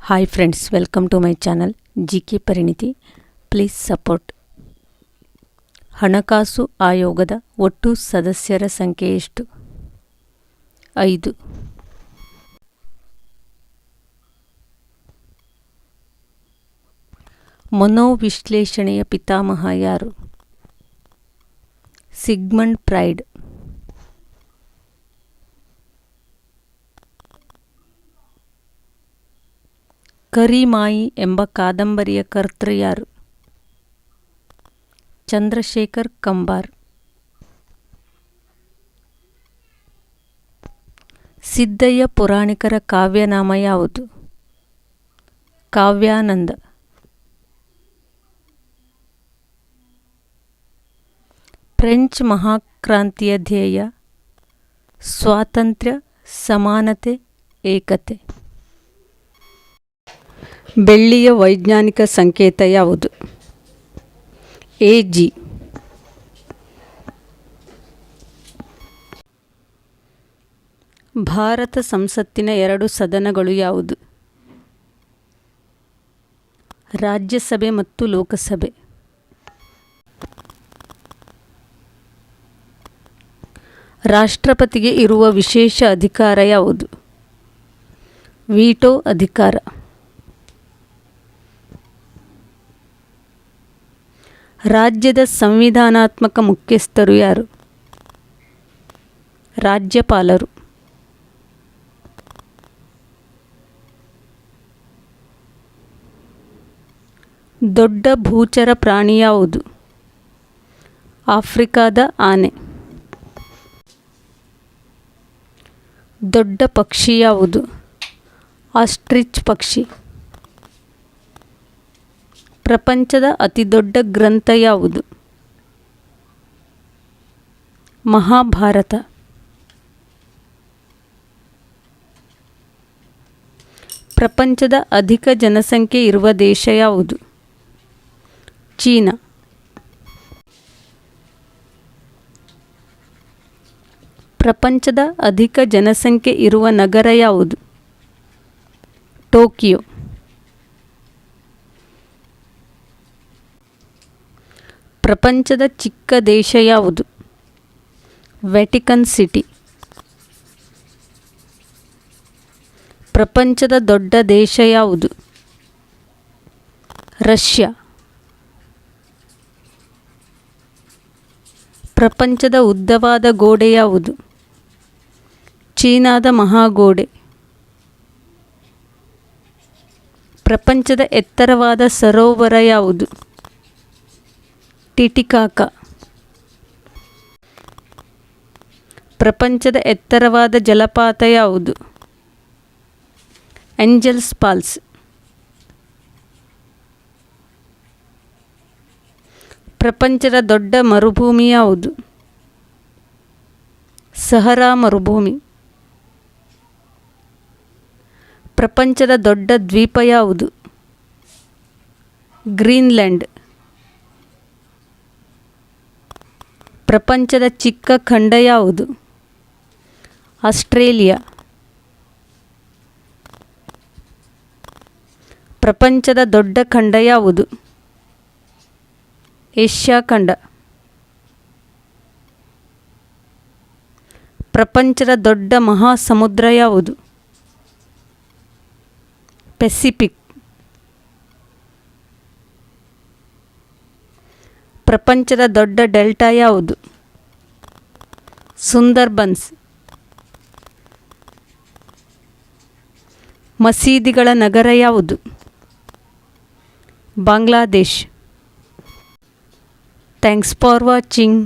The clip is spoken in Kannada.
Hi friends, welcome to my channel GK Parinithi. Please support. ಹಣಕಾಸು ಆಯೋಗದ ಒಟ್ಟು ಸದಸ್ಯರ ಸಂಖ್ಯೆ ಎಷ್ಟು? 5. ಮನೋವಿಶ್ಲೇಷಣೆಯ ಪಿತಾಮಹ ಯಾರು? Sigmund Freud. ಕರಿಮಾಯಿ ಎಂಬ ಕಾದಂಬರಿಯ ಕರ್ತೃ ಯಾರು? ಚಂದ್ರಶೇಖರ್ ಕಂಬಾರ್. ಸಿದ್ದಯ್ಯ ಪುರಾಣಿಕರ ಕಾವ್ಯನಾಮ ಯಾವುದು? ಕಾವ್ಯಾನಂದ. ಫ್ರೆಂಚ್ ಮಹಾಕ್ರಾಂತಿಯ ಧ್ಯೇಯ? ಸ್ವಾತಂತ್ರ್ಯ, ಸಮಾನತೆ, ಏಕತೆ. ಬೆಳ್ಳಿಯ ವೈಜ್ಞಾನಿಕ ಸಂಕೇತ ಯಾವುದು? Ag. ಭಾರತ ಸಂಸತ್ತಿನ 2 ಸದನಗಳು ಯಾವುದು? ರಾಜ್ಯಸಭೆ ಮತ್ತು ಲೋಕಸಭೆ. ರಾಷ್ಟ್ರಪತಿಗೆ ಇರುವ ವಿಶೇಷ ಅಧಿಕಾರ ಯಾವುದು? ವೀಟೋ ಅಧಿಕಾರ. ರಾಜ್ಯದ ಸಂವಿಧಾನಾತ್ಮಕ ಮುಖ್ಯಸ್ಥರು ಯಾರು? ರಾಜ್ಯಪಾಲರು. ದೊಡ್ಡ ಭೂಚರ ಪ್ರಾಣಿ ಯಾವುದು? ಆಫ್ರಿಕಾದ ಆನೆ. ದೊಡ್ಡ ಪಕ್ಷಿ ಯಾವುದು? ಆಸ್ಟ್ರಿಚ್ ಪಕ್ಷಿ. ಪ್ರಪಂಚದ ಅತಿದೊಡ್ಡ ಗ್ರಂಥ ಯಾವುದು? ಮಹಾಭಾರತ. ಪ್ರಪಂಚದ ಅಧಿಕ ಜನಸಂಖ್ಯೆ ಇರುವ ದೇಶ ಯಾವುದು? ಚೀನಾ. ಪ್ರಪಂಚದ ಅಧಿಕ ಜನಸಂಖ್ಯೆ ಇರುವ ನಗರ ಯಾವುದು? ಟೋಕಿಯೋ. ಪ್ರಪಂಚದ ಚಿಕ್ಕ ದೇಶ ಯಾವುದು? Vatican city. ಪ್ರಪಂಚದ ದೊಡ್ಡ ದೇಶ ಯಾವುದು? ರಷ್ಯಾ. ಪ್ರಪಂಚದ ಉದ್ದವಾದ ಗೋಡೆ ಯಾವುದು? ಚೀನಾದ ಮಹಾಗೋಡೆ. ಪ್ರಪಂಚದ ಎತ್ತರವಾದ ಸರೋವರ ಯಾವುದು? ಟಿಟಿಕಾಕ. ಪ್ರಪಂಚದ ಎತ್ತರವಾದ ಜಲಪಾತ ಯಾವುದು? Angel Falls. ಪ್ರಪಂಚದ ದೊಡ್ಡ ಮರುಭೂಮಿ ಯಾವುದು? ಸಹರಾ ಮರುಭೂಮಿ. ಪ್ರಪಂಚದ ದೊಡ್ಡ ದ್ವೀಪ ಯಾವುದು? ಗ್ರೀನ್ಲ್ಯಾಂಡ್. ಪ್ರಪಂಚದ ಚಿಕ್ಕ ಖಂಡ ಯಾವುದು? ಆಸ್ಟ್ರೇಲಿಯಾ. ಪ್ರಪಂಚದ ದೊಡ್ಡ ಖಂಡ ಯಾವುದು? ಏಷ್ಯಾ ಖಂಡ. ಪ್ರಪಂಚದ ದೊಡ್ಡ ಮಹಾಸಮುದ್ರ ಯಾವುದು? ಪೆಸಿಫಿಕ್. ಪ್ರಪಂಚದ ದೊಡ್ಡ ಡೆಲ್ಟಾ ಯಾವುದು? ಸುಂದರ್ಬನ್ಸ್. ಮಸೀದಿಗಳ ನಗರ ಯಾವುದು? ಬಾಂಗ್ಲಾದೇಶ್. Thanks for watching.